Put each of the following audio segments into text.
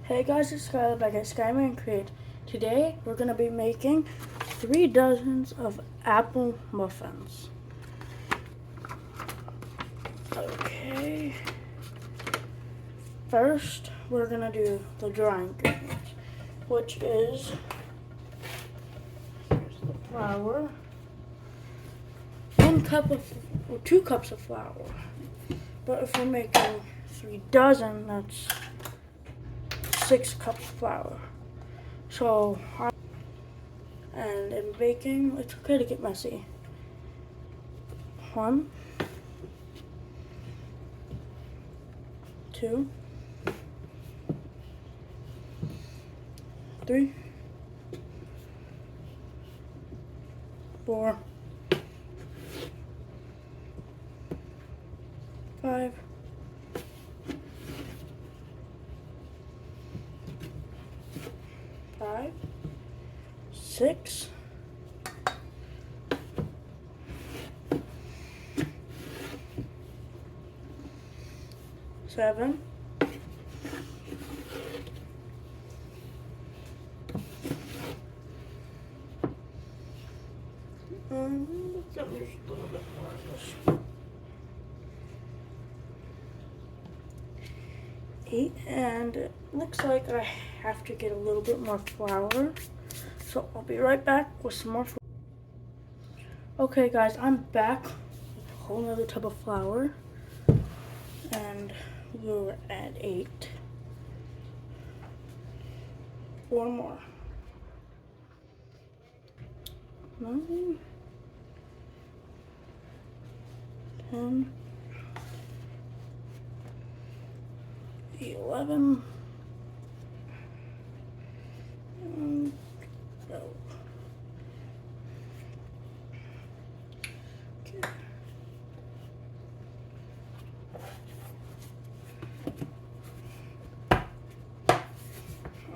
Hey guys, it's Skylar back at Skyman Create. Today we're going to be making 3 dozens of apple muffins. Okay. First, we're going to do the dry ingredients, which is here's the flour, 2 cups of flour. But if we're making 3 dozen, that's 6 cups of flour. So, and in baking, it's okay to get messy. 1, 2, 3, 4, 5, 6, 7, let me use a little bit more of this. 8, and it looks like I have to get a little bit more flour, so I'll be right back with some more flour. Okay guys, I'm back with a whole nother tub of flour, and we're at 8. 4 more. 9, 10, 11, and 12. Okay.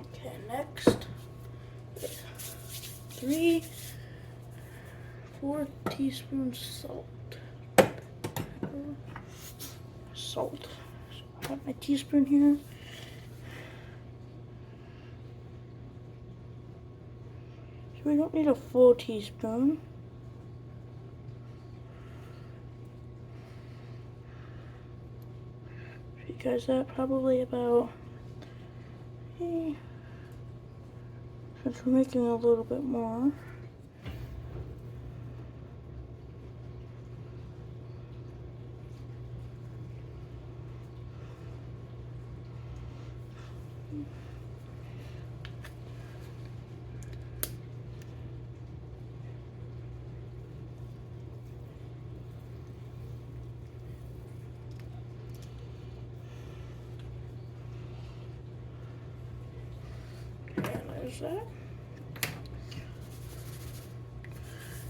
Okay, next is 4 teaspoons salt. Salt. So I have my teaspoon here. So we don't need a full teaspoon. Because that probably about, since we're making a little bit more. That.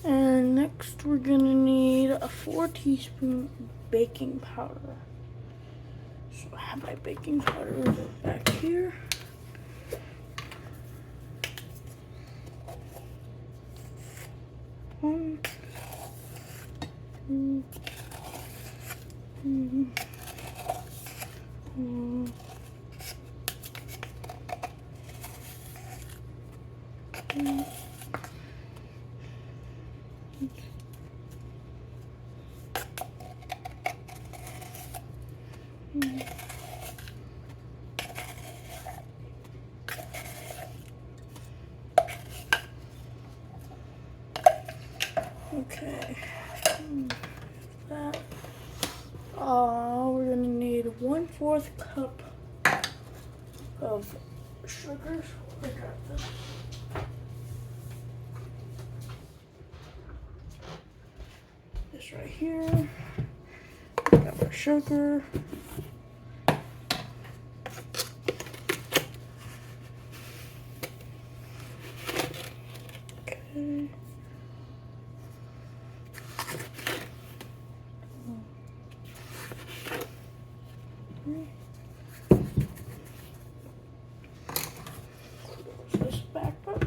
And next we're gonna need a 4 teaspoon baking powder. So I have my baking powder back here. One, 2, 3, 4. Okay, that. We're gonna need 1/4 cup of sugar. So I got this. This right here. Got our sugar. Okay. This back up.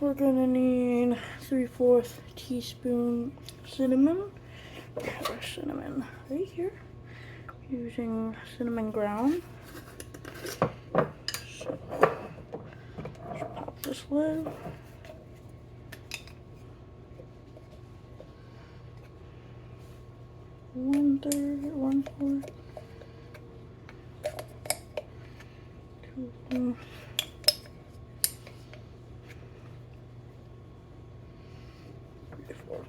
We're gonna need 3/4 teaspoon cinnamon. We have our cinnamon right here. Using cinnamon ground. lid. One third, 1/4, 2, 3, 4.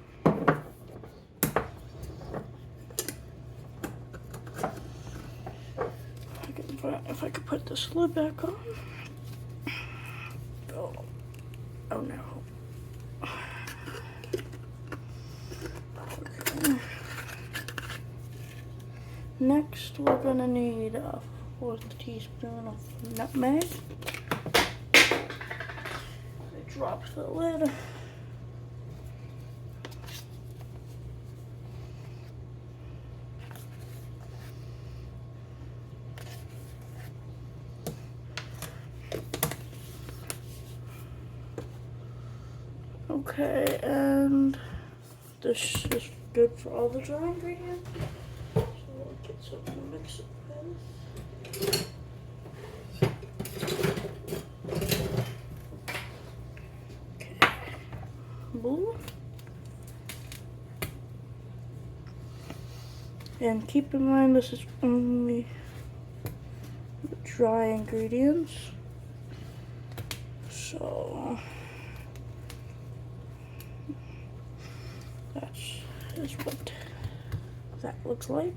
If I could put this lid back on. Oh no. Okay. Next, we're gonna need a 1/4 teaspoon of nutmeg. Drop the lid. Okay, and this is good for all the dry ingredients. So we'll get some to mix it with. Okay, bowl. And keep in mind this is only the dry ingredients. So is what that looks like.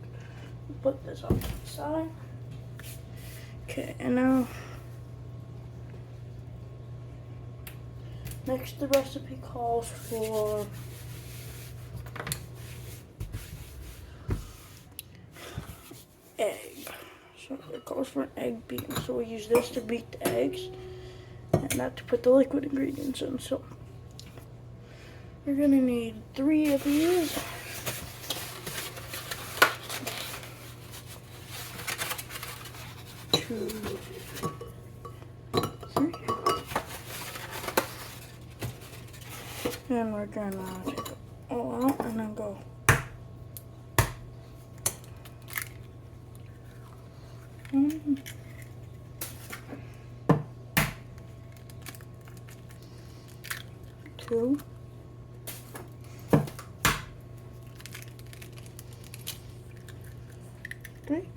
Put this on the side. Okay, and now next the recipe calls for egg. So it calls for an egg beating. So we use this to beat the eggs and that to put the liquid ingredients in. So we're gonna need 3 of these. And we're gonna take it all out and then go. Two. Three.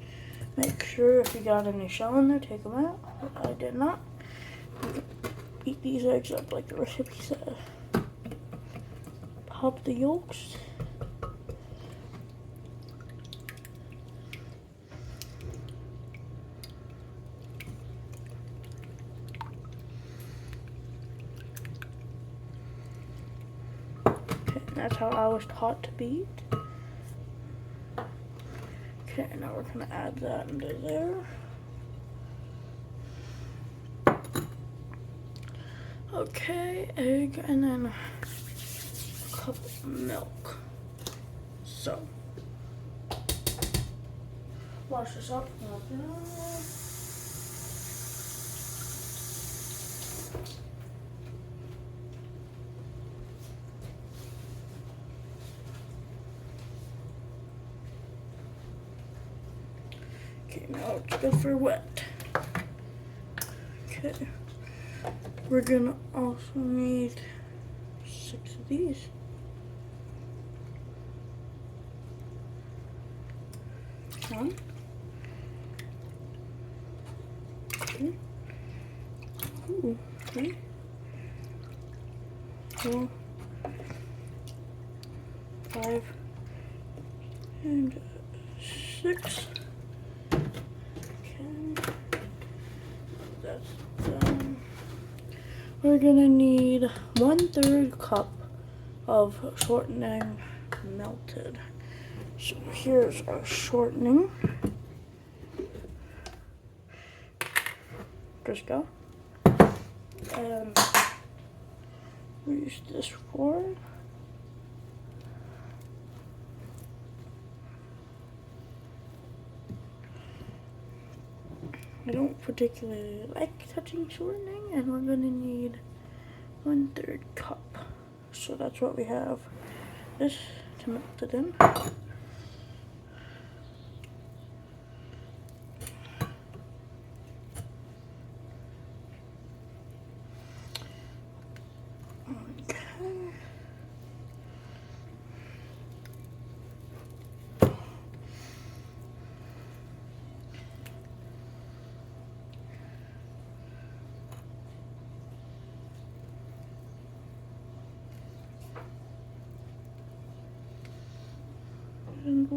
Make sure if you got any shell in there, take them out. I did not. Eat these eggs up like the recipe said. Pop the yolks. Okay, that's how I was taught to beat. Okay, now we're gonna add that into there. Okay, egg, and then a cup of milk. So, wash this up. Okay, now it's good for wet. Okay, we're gonna also need 6 of these. One, 2, 3, 4, 5, and 6. That's done. We're gonna need 1/3 cup of shortening melted. So here's our shortening. Crisco. And we use this for it. I don't particularly like touching shortening, and we're gonna need 1/3 cup. So that's what we have. This to melt it in.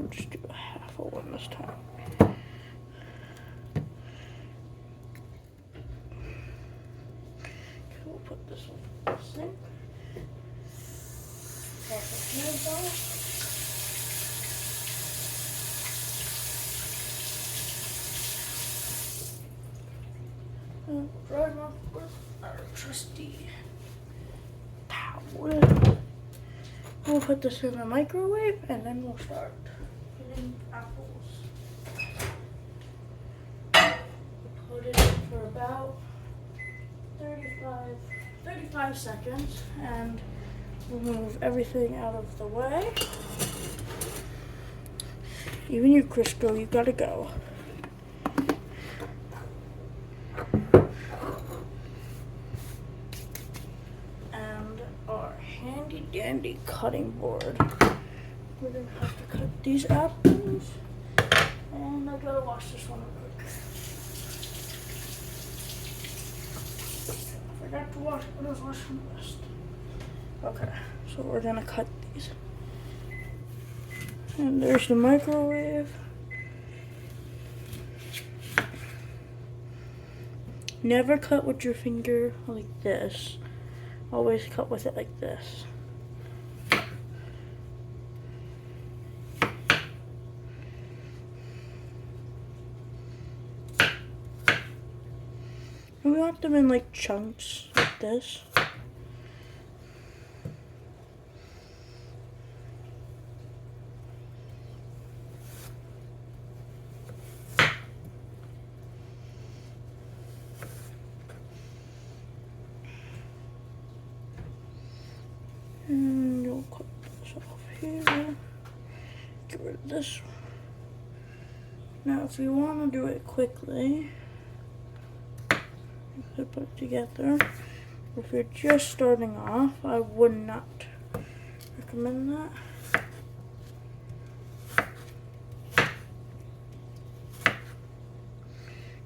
I'll just do a half of one this time. Okay, we'll put this one in the sink. And dry them off with our trusty towel. We'll put this in the microwave and then we'll start putting apples. We'll put it in for about 35 seconds and we'll move everything out of the way. Even you, Crisco, you gotta go. And our handy dandy cutting board. We're gonna have to cut these apples. And I gotta wash this one real quick. I forgot to wash when I was washing the rest. Okay, so we're gonna cut these. And there's the microwave. Never cut with your finger like this. Always cut with it like this. And we want them in like chunks like this. And you'll cut this off here. Get rid of this one. Now if you want to do it quickly, you could put it together. If you're just starting off, I would not recommend that.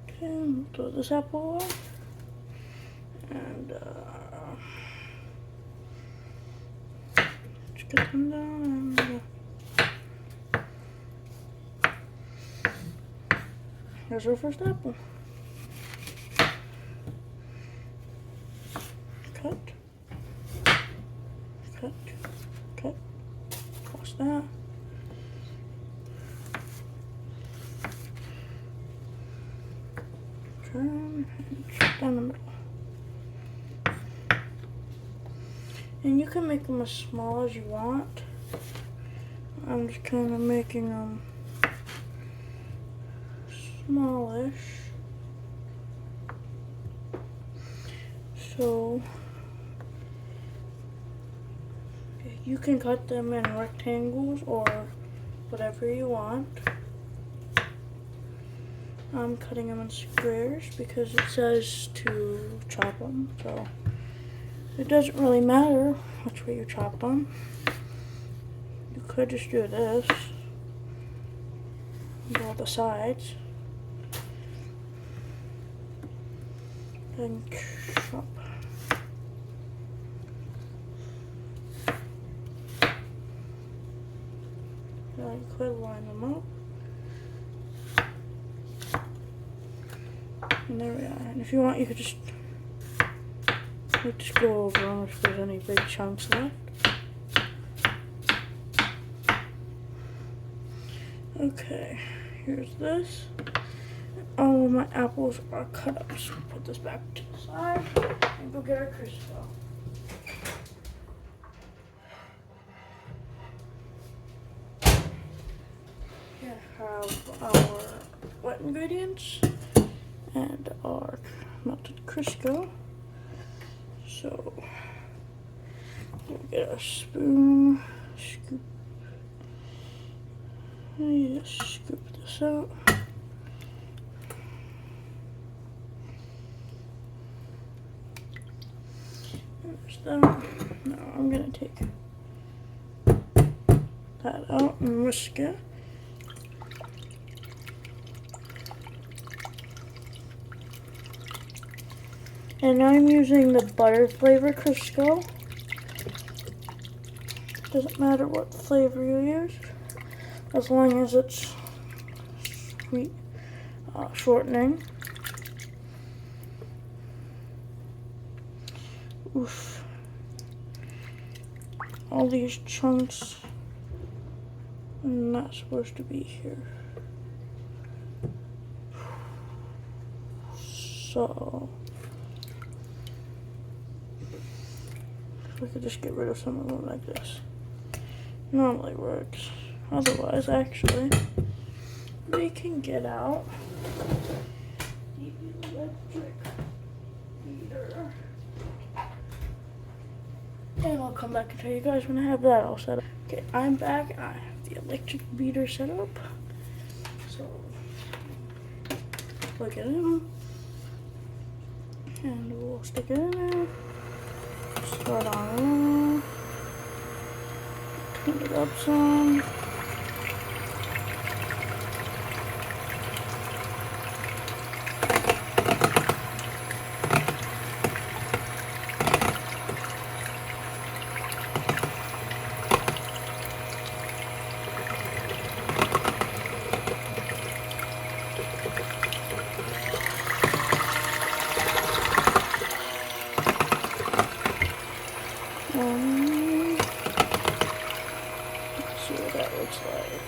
Okay, we'll throw this apple away. And just get them down and here's our first apple. Cut. Cut. Cut. Wash that. Turn and down the middle. And you can make them as small as you want. I'm just kind of making them smallish. So you can cut them in rectangles or whatever you want. I'm cutting them in squares because it says to chop them, so it doesn't really matter which way you chop them. You could just do this, do all the sides, then chop. Now you could line them up. And there we are. And if you want, you could just go over them if there's any big chunks left. Okay, here's this. All of my apples are cut up, so I'll put this back to the side and go get our Crisco. Here I have our wet ingredients and our melted Crisco. So we'll get our spoon, scoop, and just scoop this out. There's that. Now I'm gonna take that out and whisk it. And I'm using the butter flavor Crisco. Doesn't matter what flavor you use. as long as it's sweet shortening. Oof. All these chunks are not supposed to be here. So, if we could just get rid of some of them like this. Normally works. Otherwise, actually, we can get out the electric heater. And I'll come back and tell you guys when I have that all set up. Okay, I'm back. I have the electric beater set up. So, plug it in. And we'll stick it in there. Start on. Clean it up some. Let's see what that looks like.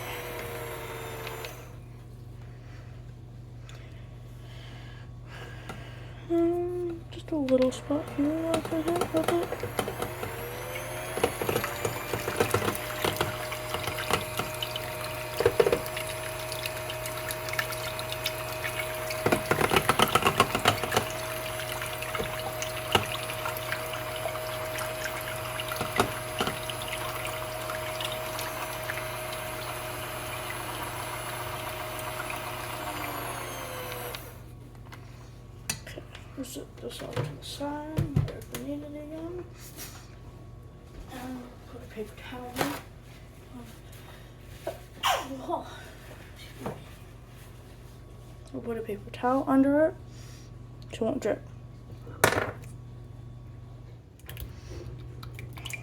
Just a little spot here like I hit with it. We'll set this off to the side, if we need it again. And put a paper towel on. We'll put a paper towel under it so it won't drip.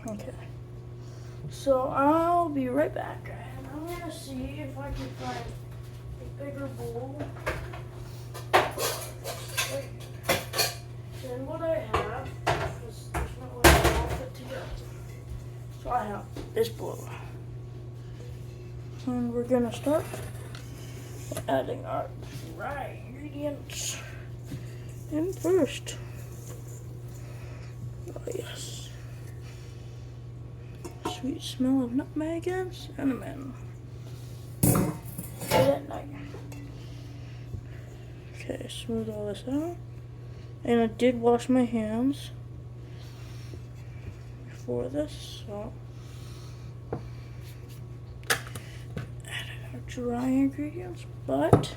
Okay. So I'll be right back. And I'm gonna see if I can find a bigger bowl. And what I have is there's no way to all fit together. So I have this bowl. And we're gonna start adding our dry ingredients in first. Oh yes. Sweet smell of nutmeg and cinnamon. That night. Okay, smooth all this out. And I did wash my hands before this, so added our dry ingredients, but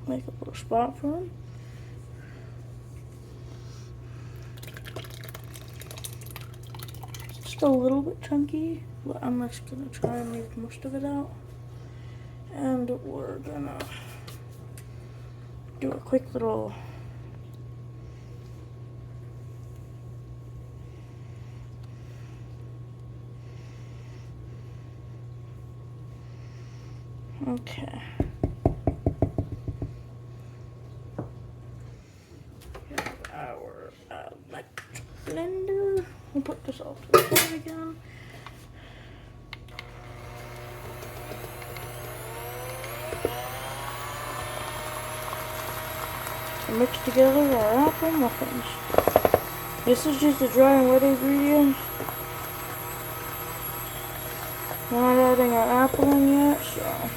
make a little spot for them. It's just a little bit chunky, but I'm just gonna try and leave most of it out. And we're gonna do a quick little okay. Here's our electric blender. We'll put this all to the side again. Mix together our apple muffins. This is just the dry and wet ingredients. We're not adding our apple in yet, so.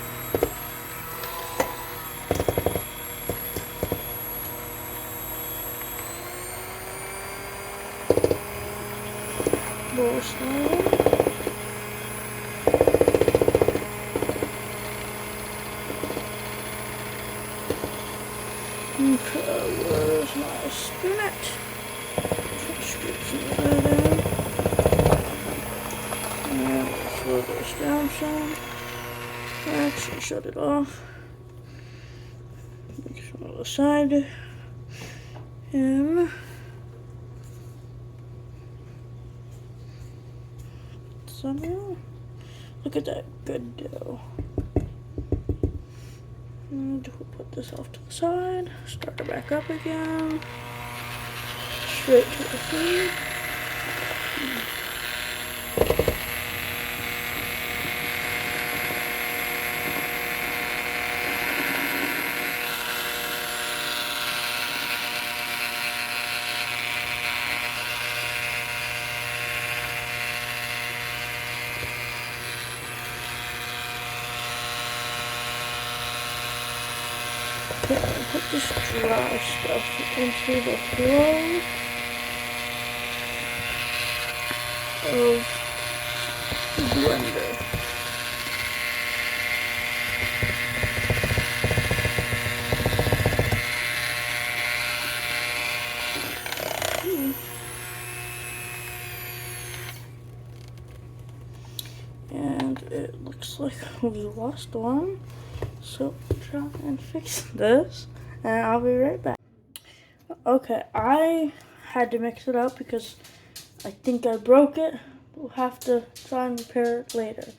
Bowl slowly. Okay, where's my spinach? Scoop some of that in. And we'll slow this down some. Actually, shut it off. Make some on the side. And that now? Look at that good dough. And we'll put this off to the side. Start it back up again. Straight to the food. Okay, put this dry stuff into the flow of the blender. And it looks like we lost one. So try and fix this, and I'll be right back. Okay, I had to mix it up because I think I broke it. We'll have to try and repair it later.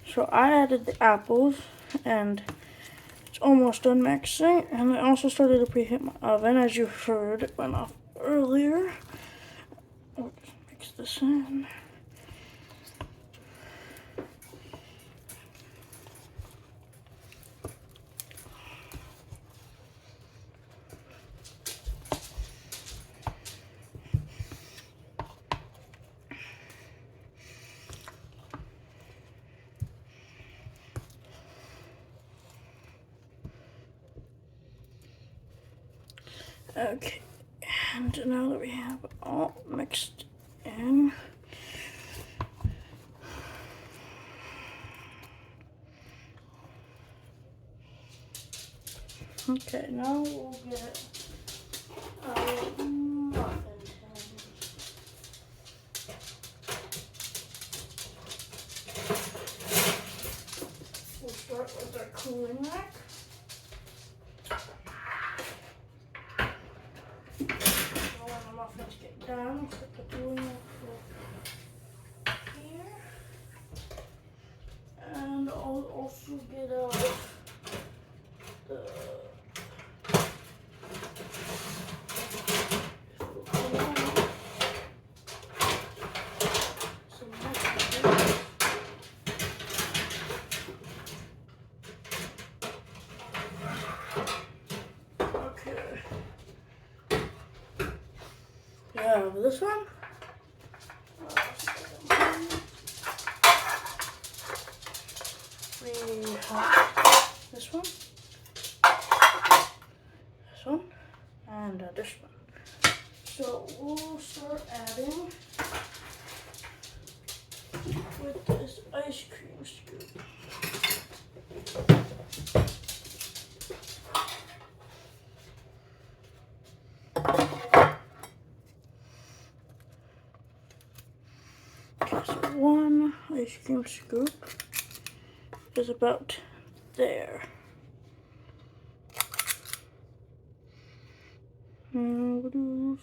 So I added the apples, and it's almost done mixing. And I also started to preheat my oven, as you heard it went off earlier. I'll just mix this in. Okay, and now that we have it all mixed in, okay, now we'll get our muffin tin. We'll start with our cooling rack. Done. Put the cooling rack here, and I'll also get out the some messages. Okay. Yeah, this one. We have this one, and this one. So we'll start adding with this ice cream scoop. Okay, so one ice cream scoop is about there. And we'll do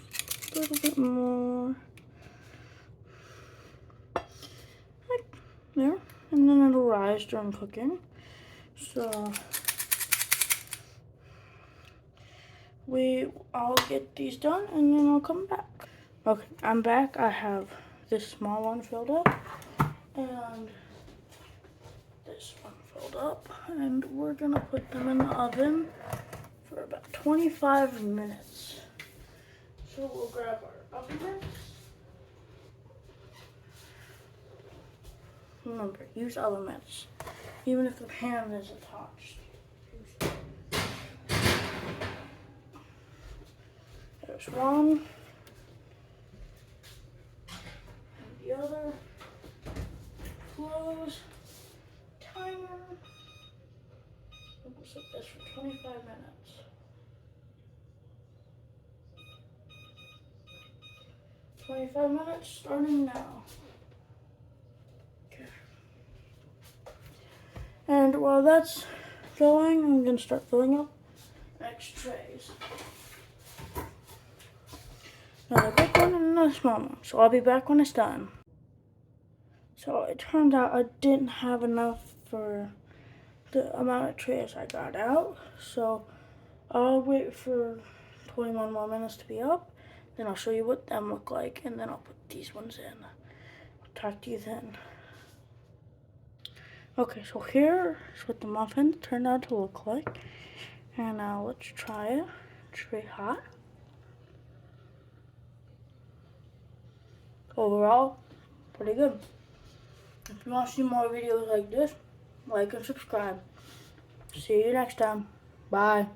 a little bit more. Like there. And then it'll rise during cooking. So I'll get these done and then I'll come back. Okay, I'm back. I have this small one filled up and this one filled up, and we're gonna put them in the oven for about 25 minutes. So we'll grab our oven mitts. Remember, use oven mitts, even if the pan isn't touched. There's one, and the other. Close. Timer. We'll set this for 25 minutes. 25 minutes starting now. Okay. And while that's going, I'm going to start filling up next trays. Another big one and another small one. So I'll be back when it's done. So it turned out I didn't have enough for the amount of trays I got out. So I'll wait for 21 more minutes to be up. Then I'll show you what them look like, and then I'll put these ones in. Talk to you then. Okay, so here's what the muffins turned out to look like. And now let's try it. It's very hot. Overall, pretty good. If you want to see more videos like this, like and subscribe. See you next time. Bye.